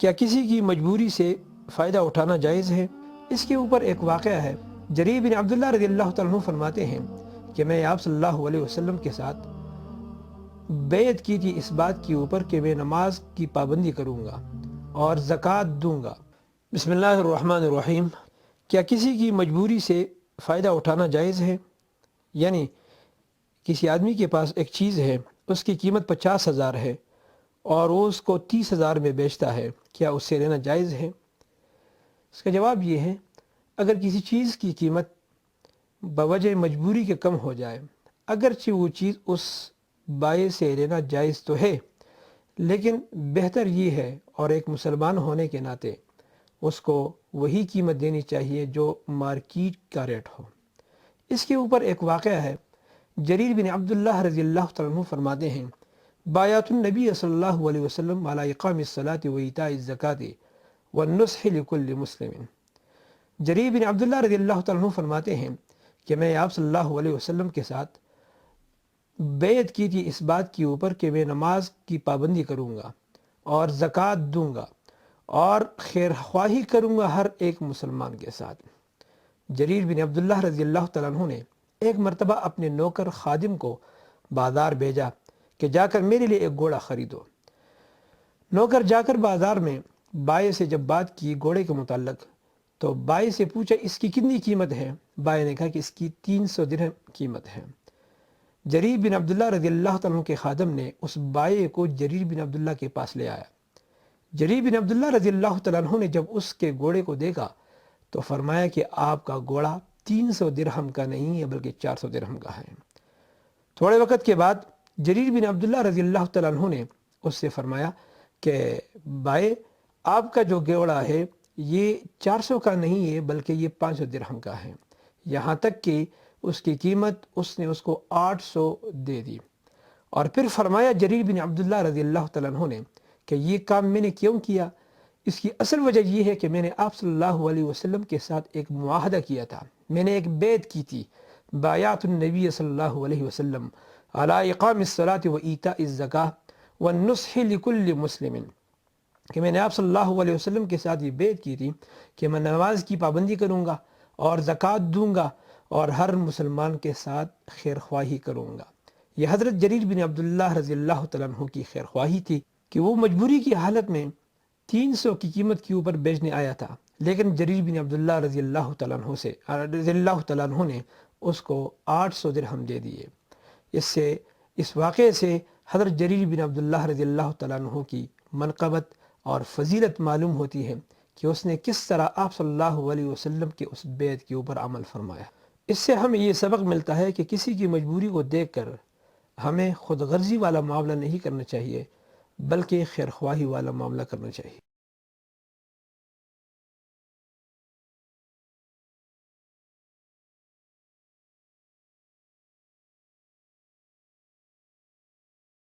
کیا کسی کی مجبوری سے فائدہ اٹھانا جائز ہے؟ اس کے اوپر ایک واقعہ ہے۔ جریر بن عبداللہ رضی اللہ تعالیٰ عنہ فرماتے ہیں کہ میں آپ صلی اللہ علیہ وسلم کے ساتھ بیعت کی تھی اس بات کے اوپر کہ میں نماز کی پابندی کروں گا اور زکوٰۃ دوں گا۔ بسم اللہ الرحمن الرحیم۔ کیا کسی کی مجبوری سے فائدہ اٹھانا جائز ہے؟ یعنی کسی آدمی کے پاس ایک چیز ہے، اس کی قیمت 50,000 ہے اور وہ اس کو 30,000 میں بیچتا ہے، کیا اس سے لینا جائز ہے؟ اس کا جواب یہ ہے، اگر کسی چیز کی قیمت بوجہ مجبوری کے کم ہو جائے، اگرچہ وہ چیز اس بائع سے لینا جائز تو ہے، لیکن بہتر یہ ہے اور ایک مسلمان ہونے کے ناطے اس کو وہی قیمت دینی چاہیے جو مارکیٹ کا ریٹ ہو۔ اس کے اوپر ایک واقعہ ہے۔ جریر بن عبداللہ رضی اللہ تعالیٰ عنہ فرماتے ہیں، بایعت النبی صلی اللہ علیہ وسلم علی اقام الصلاۃ و ایتاء الزکوٰۃ والنصح لکل مسلم۔ جریر بن عبداللہ رضی اللہ تعالیٰ عنہ فرماتے ہیں کہ میں آپ صلی اللہ علیہ وسلم کے ساتھ بیعت کی تھی اس بات کے اوپر کہ میں نماز کی پابندی کروں گا اور زکوٰۃ دوں گا اور خیر خواہی کروں گا ہر ایک مسلمان کے ساتھ۔ جریر بن عبداللہ رضی اللہ تعالیٰ عنہ نے ایک مرتبہ اپنے نوکر خادم کو بازار بھیجا کہ جا کر میرے لیے ایک گھوڑا خریدو۔ نوکر جا کر بازار میں بائع سے جب بات کی گھوڑے کے متعلق تو بائع سے پوچھا اس کی کتنی قیمت ہے؟ بائع نے کہا کہ اس کی 300 درہم قیمت ہے۔ جریر بن عبداللہ رضی اللہ تعالیٰ عنہ کے خادم نے اس بائع کو جریر بن عبداللہ کے پاس لے آیا۔ جریر بن عبداللہ رضی اللہ تعالیٰ عنہ نے جب اس کے گھوڑے کو دیکھا تو فرمایا کہ آپ کا گھوڑا 300 درہم کا نہیں ہے بلکہ 400 درہم کا ہے۔ تھوڑے وقت کے بعد جریر بن عبداللہ رضی اللہ تعالیٰ عنہ نے اس سے فرمایا کہ بائع، آپ کا جو گھوڑا ہے یہ 400 کا نہیں ہے بلکہ یہ 500 درہم کا ہے، یہاں تک کہ اس کی قیمت اس نے اس کو 800 دے دی۔ اور پھر فرمایا جریر بن عبداللہ رضی اللہ تعالیٰ عنہ نے کہ یہ کام میں نے کیوں کیا؟ اس کی اصل وجہ یہ ہے کہ میں نے آپ صلی اللہ علیہ وسلم کے ساتھ ایک معاہدہ کیا تھا، میں نے ایک بیعت کی تھی، بایعت النبی صلی اللہ علیہ وسلم علی اقام الصلاۃ و ایتاء الزکوٰۃ والنصح لکل مسلم، کہ میں نے آپ صلی اللہ علیہ وسلم کے ساتھ یہ بیعت کی تھی کہ میں نماز کی پابندی کروں گا اور زکوٰۃ دوں گا اور ہر مسلمان کے ساتھ خیر خواہی کروں گا۔ یہ حضرت جریر بن عبداللہ رضی اللہ تعالیٰ عنہ کی خیر خواہی تھی کہ وہ مجبوری کی حالت میں 300 کی قیمت کے اوپر بیچنے آیا تھا، لیکن جریر بن عبداللہ رضی اللہ تعالیٰ عنہ نے اس کو 800 درہم دے دیے۔ اس واقعے سے حضرت جریر بن عبداللہ رضی اللہ تعالیٰ عنہ کی منقبت اور فضیلت معلوم ہوتی ہے کہ اس نے کس طرح آپ صلی اللہ علیہ وسلم کے اس بیعت کے اوپر عمل فرمایا۔ اس سے ہمیں یہ سبق ملتا ہے کہ کسی کی مجبوری کو دیکھ کر ہمیں خود غرضی والا معاملہ نہیں کرنا چاہیے بلکہ خیر خواہی والا معاملہ کرنا چاہیے۔